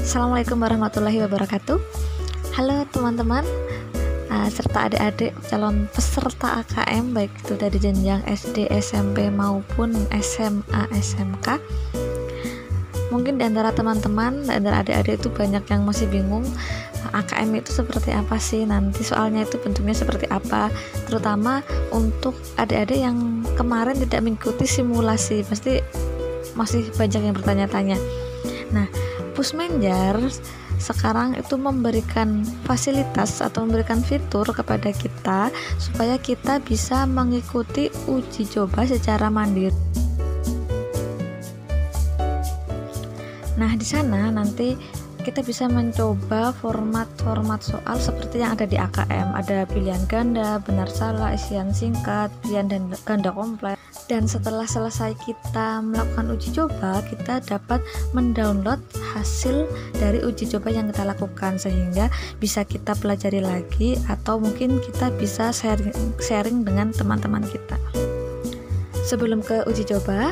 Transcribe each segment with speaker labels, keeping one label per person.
Speaker 1: Assalamualaikum warahmatullahi wabarakatuh. Halo teman-teman, serta adik-adik calon peserta AKM, baik itu dari jenjang SD, SMP maupun SMA, SMK. Mungkin di antara teman-teman, di antara adik-adik itu banyak yang masih bingung AKM itu seperti apa sih, nanti soalnya itu bentuknya seperti apa, terutama untuk adik-adik yang kemarin tidak mengikuti simulasi, pasti masih banyak yang bertanya-tanya. Nah, Pusmenjar sekarang itu memberikan fasilitas atau memberikan fitur kepada kita supaya kita bisa mengikuti uji coba secara mandiri. Nah, di sana nanti kita bisa mencoba format-format soal seperti yang ada di AKM. Ada pilihan ganda, benar salah, isian singkat, pilihan dan ganda kompleks. Dan setelah selesai kita melakukan uji coba, kita dapat mendownload hasil dari uji coba yang kita lakukan, sehingga bisa kita pelajari lagi atau mungkin kita bisa sharing dengan teman-teman kita. Sebelum ke uji coba,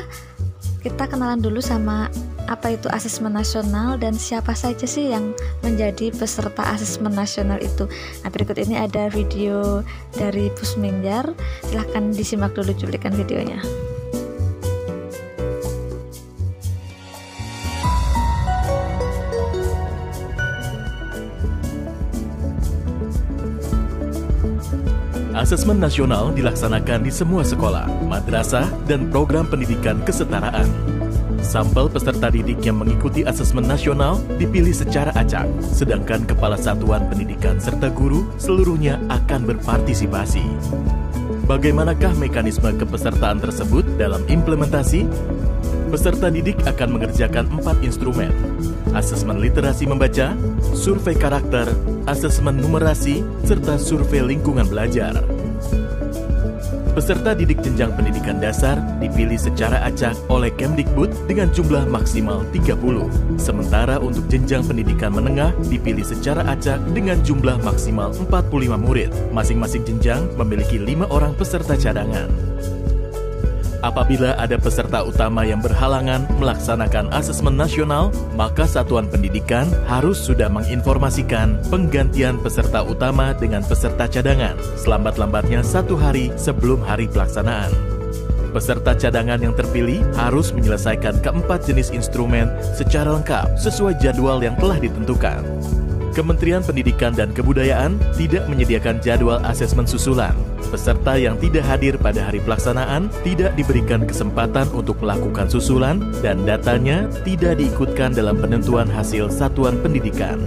Speaker 1: kita kenalan dulu sama apa itu asesmen nasional dan siapa saja sih yang menjadi peserta asesmen nasional itu. Nah, berikut ini ada video dari Pusmenjar, silahkan disimak dulu cuplikan videonya.
Speaker 2: Asesmen nasional dilaksanakan di semua sekolah, madrasah, dan program pendidikan kesetaraan. Sampel peserta didik yang mengikuti asesmen nasional dipilih secara acak, sedangkan kepala satuan pendidikan serta guru seluruhnya akan berpartisipasi. Bagaimanakah mekanisme kepesertaan tersebut dalam implementasi? Peserta didik akan mengerjakan 4 instrumen: asesmen literasi membaca, survei karakter, asesmen numerasi, serta survei lingkungan belajar. Peserta didik jenjang pendidikan dasar dipilih secara acak oleh Kemdikbud dengan jumlah maksimal 30. Sementara untuk jenjang pendidikan menengah dipilih secara acak dengan jumlah maksimal 45 murid. Masing-masing jenjang memiliki 5 orang peserta cadangan. Apabila ada peserta utama yang berhalangan melaksanakan asesmen nasional, maka satuan pendidikan harus sudah menginformasikan penggantian peserta utama dengan peserta cadangan selambat-lambatnya 1 hari sebelum hari pelaksanaan. Peserta cadangan yang terpilih harus menyelesaikan keempat jenis instrumen secara lengkap sesuai jadwal yang telah ditentukan. Kementerian Pendidikan dan Kebudayaan tidak menyediakan jadwal asesmen susulan. Peserta yang tidak hadir pada hari pelaksanaan tidak diberikan kesempatan untuk melakukan susulan dan datanya tidak diikutkan dalam penentuan hasil satuan pendidikan.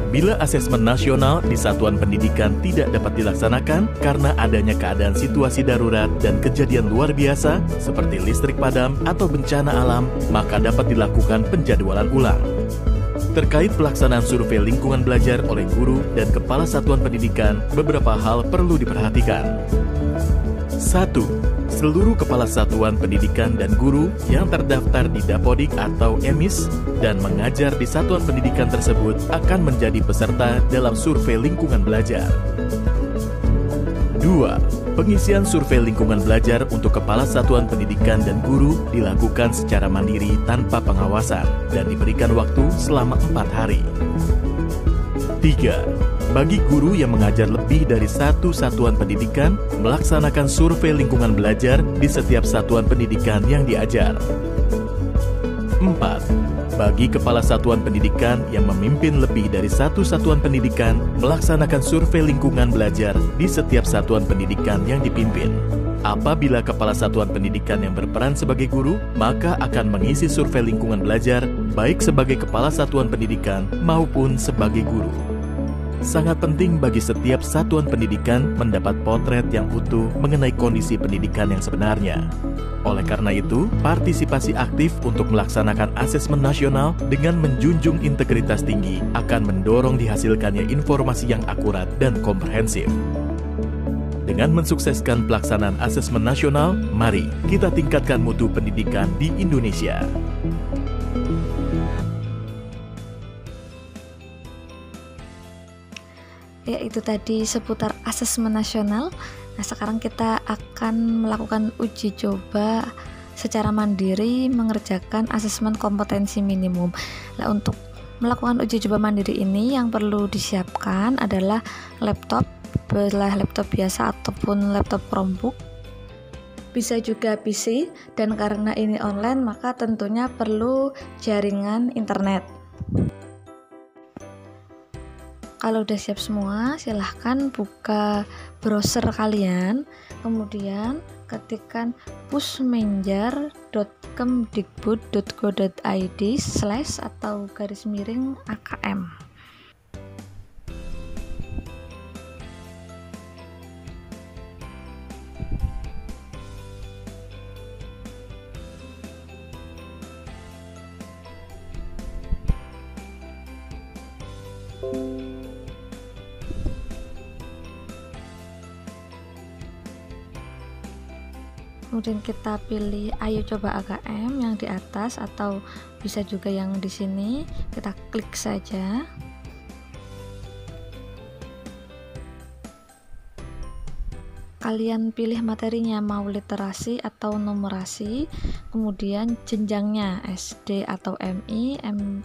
Speaker 2: Bila asesmen nasional di satuan pendidikan tidak dapat dilaksanakan karena adanya keadaan situasi darurat dan kejadian luar biasa seperti listrik padam atau bencana alam, maka dapat dilakukan penjadwalan ulang. Terkait pelaksanaan survei lingkungan belajar oleh guru dan kepala satuan pendidikan, beberapa hal perlu diperhatikan. 1. Seluruh kepala satuan pendidikan dan guru yang terdaftar di Dapodik atau EMIS dan mengajar di satuan pendidikan tersebut akan menjadi peserta dalam survei lingkungan belajar. 2. Pengisian survei lingkungan belajar untuk kepala satuan pendidikan dan guru dilakukan secara mandiri tanpa pengawasan dan diberikan waktu selama 4 hari. 3. Bagi guru yang mengajar lebih dari 1 satuan pendidikan, melaksanakan survei lingkungan belajar di setiap satuan pendidikan yang diajar. 4. Bagi kepala satuan pendidikan yang memimpin lebih dari 1 satuan pendidikan, melaksanakan survei lingkungan belajar di setiap satuan pendidikan yang dipimpin. Apabila kepala satuan pendidikan yang berperan sebagai guru, maka akan mengisi survei lingkungan belajar baik sebagai kepala satuan pendidikan maupun sebagai guru. Sangat penting bagi setiap satuan pendidikan mendapat potret yang utuh mengenai kondisi pendidikan yang sebenarnya. Oleh karena itu, partisipasi aktif untuk melaksanakan asesmen nasional dengan menjunjung integritas tinggi akan mendorong dihasilkannya informasi yang akurat dan komprehensif. Dengan mensukseskan pelaksanaan asesmen nasional, mari kita tingkatkan mutu pendidikan di Indonesia.
Speaker 1: Ya, itu tadi seputar asesmen nasional. Nah, sekarang kita akan melakukan uji coba secara mandiri mengerjakan asesmen kompetensi minimum. Nah, untuk melakukan uji coba mandiri ini yang perlu disiapkan adalah laptop biasa ataupun laptop Chromebook, bisa juga PC, dan karena ini online maka tentunya perlu jaringan internet. Kalau udah siap semua, silahkan buka browser kalian, kemudian ketikkan pushmenjar.kemdikbud.go.id/AKM. Kemudian kita pilih ayo coba AKM yang di atas atau bisa juga yang di sini, kita klik saja. Kalian pilih materinya mau literasi atau numerasi, kemudian jenjangnya SD atau MI,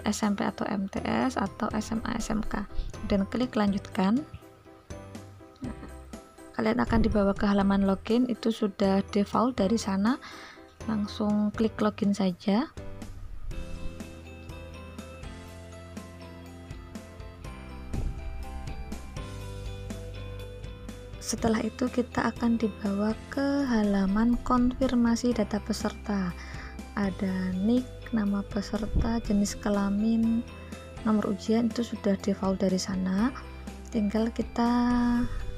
Speaker 1: SMP atau MTS atau SMA SMK, dan klik lanjutkan. Kalian akan dibawa ke halaman login, itu sudah default dari sana, langsung klik login saja. Setelah itu kita akan dibawa ke halaman konfirmasi data peserta. Ada NIK, nama peserta, jenis kelamin, nomor ujian, itu sudah default dari sana. Tinggal kita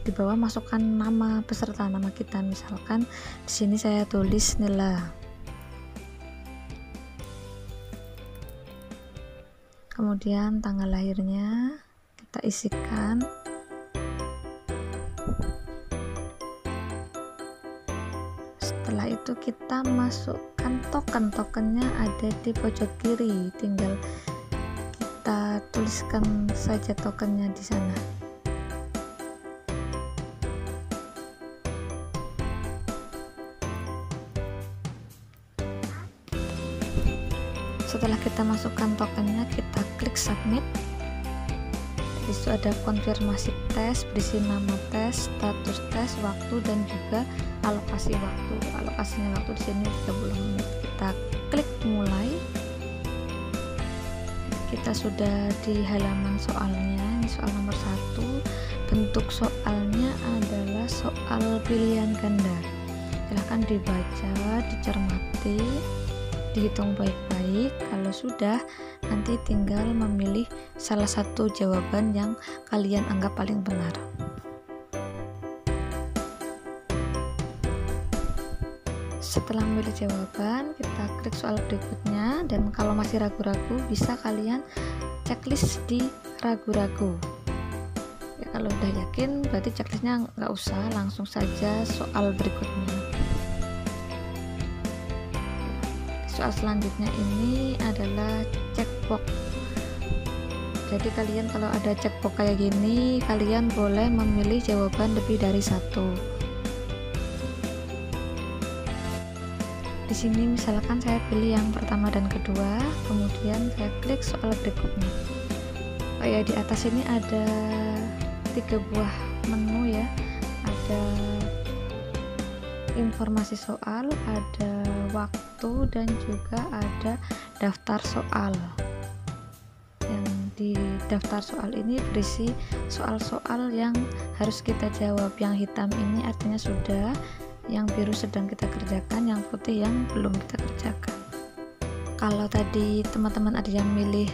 Speaker 1: di bawah masukkan nama peserta, nama kita, misalkan di sini saya tulis Nila. Kemudian tanggal lahirnya kita isikan. Setelah itu kita masukkan tokennya ada di pojok kiri, tinggal kita tuliskan saja tokennya di sana. Setelah kita masukkan tokennya, kita klik submit. Di situ ada konfirmasi tes, berisi nama tes, status tes, waktu, dan juga alokasi waktu. Alokasinya waktu di sini 30 menit. Kita klik mulai. Kita sudah di halaman soalnya. Ini soal nomor 1. Bentuk soalnya adalah soal pilihan ganda. Silahkan dibaca, dicermati, dihitung baik-baik. Kalau sudah, nanti tinggal memilih salah satu jawaban yang kalian anggap paling benar. Setelah memilih jawaban, kita klik soal berikutnya, dan kalau masih ragu-ragu bisa kalian checklist di ragu-ragu. Ya, kalau udah yakin berarti checklistnya nggak usah, langsung saja soal berikutnya. Soal selanjutnya ini adalah checkbox. Jadi kalian kalau ada checkbox kayak gini, kalian boleh memilih jawaban lebih dari satu. Di sini misalkan saya pilih yang pertama dan kedua, kemudian saya klik soal berikutnya. Oh ya, di atas ini ada 3 buah menu ya. Ada informasi soal, ada waktu, dan juga ada daftar soal. Yang di daftar soal ini berisi soal-soal yang harus kita jawab. Yang hitam ini artinya sudah, yang biru sedang kita kerjakan, yang putih yang belum kita kerjakan. Kalau tadi teman-teman ada yang milih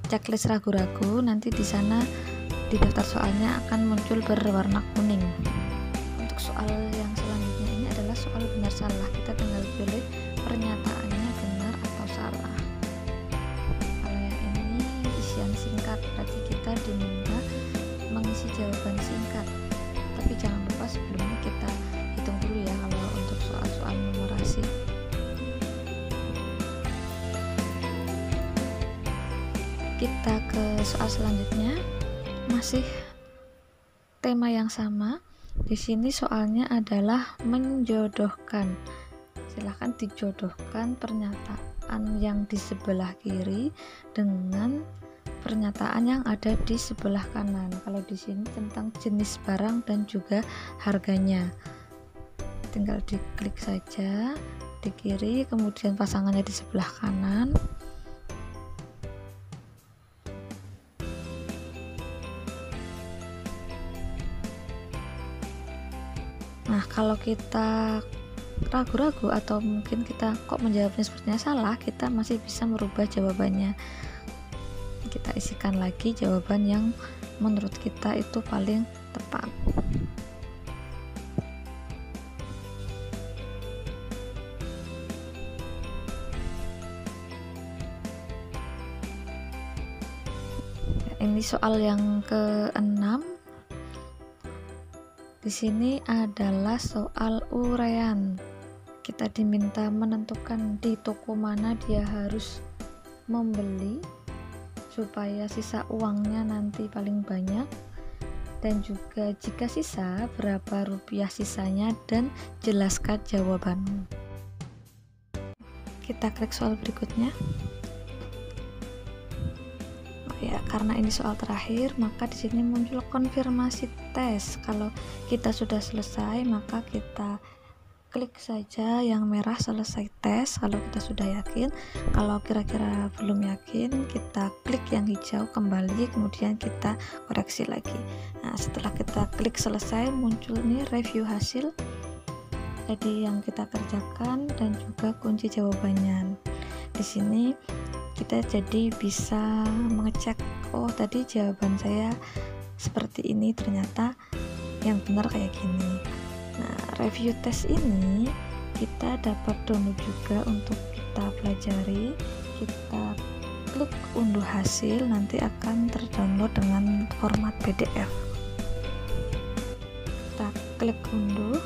Speaker 1: checklist ragu-ragu, nanti di sana di daftar soalnya akan muncul berwarna kuning. Untuk soal yang selanjutnya ini adalah soal benar salah. Kita tinggal pilih pernyataannya benar atau salah. Kalau yang ini isian singkat, berarti kita diminta mengisi jawaban singkat. Tapi jangan lupa sebelumnya kita hitung dulu ya kalau untuk soal-soal numerasi. Kita ke soal selanjutnya, masih tema yang sama. Di sini soalnya adalah menjodohkan. Silahkan dijodohkan pernyataan yang di sebelah kiri dengan pernyataan yang ada di sebelah kanan. Kalau di sini tentang jenis barang dan juga harganya. Tinggal diklik saja di kiri, kemudian pasangannya di sebelah kanan. Nah, kalau kita ragu-ragu atau mungkin kita kok menjawabnya sepertinya salah, kita masih bisa merubah jawabannya. Kita isikan lagi jawaban yang menurut kita itu paling tepat. Ini soal yang ke-6. Di sini adalah soal uraian. Kita diminta menentukan di toko mana dia harus membeli supaya sisa uangnya nanti paling banyak, dan juga jika sisa berapa rupiah sisanya, dan jelaskan jawabanmu. Kita klik soal berikutnya. Ya, karena ini soal terakhir, maka di sini muncul konfirmasi tes. Kalau kita sudah selesai, maka kita klik saja yang merah selesai tes kalau kita sudah yakin. Kalau kira-kira belum yakin, kita klik yang hijau kembali, kemudian kita koreksi lagi. Nah, setelah kita klik selesai, muncul nih review hasil. Jadi yang kita kerjakan dan juga kunci jawabannya. Di sini kita jadi bisa mengecek, oh tadi jawaban saya seperti ini, ternyata yang benar kayak gini. Nah, review tes ini kita dapat download juga untuk kita pelajari. Kita klik unduh hasil, nanti akan terdownload dengan format PDF. Kita klik unduh,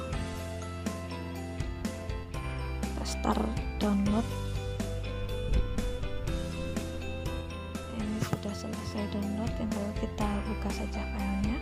Speaker 1: kita start download. Sudah selesai download, tinggal kita buka saja filenya.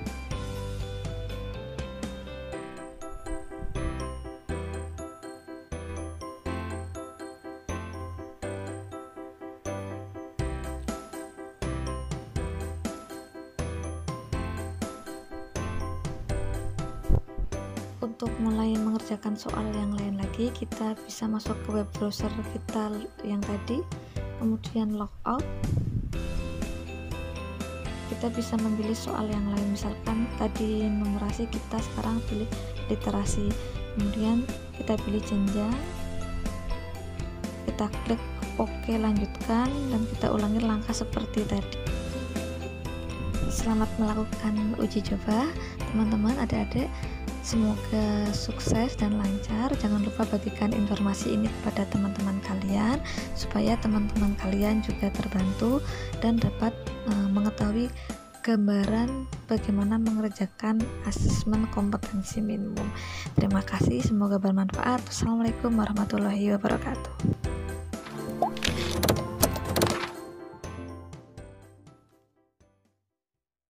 Speaker 1: Untuk mulai mengerjakan soal yang lain lagi, kita bisa masuk ke web browser kita yang tadi, kemudian logout. Kita bisa memilih soal yang lain, misalkan tadi numerasi, kita sekarang pilih literasi, kemudian kita pilih jenjang, kita klik OK, lanjutkan, dan kita ulangi langkah seperti tadi. Selamat melakukan uji coba teman-teman, adik-adik, semoga sukses dan lancar. Jangan lupa bagikan informasi ini kepada teman-teman kalian supaya teman-teman kalian juga terbantu dan dapat mengetahui gambaran bagaimana mengerjakan asesmen kompetensi minimum. Terima kasih, semoga bermanfaat. Assalamualaikum warahmatullahi wabarakatuh.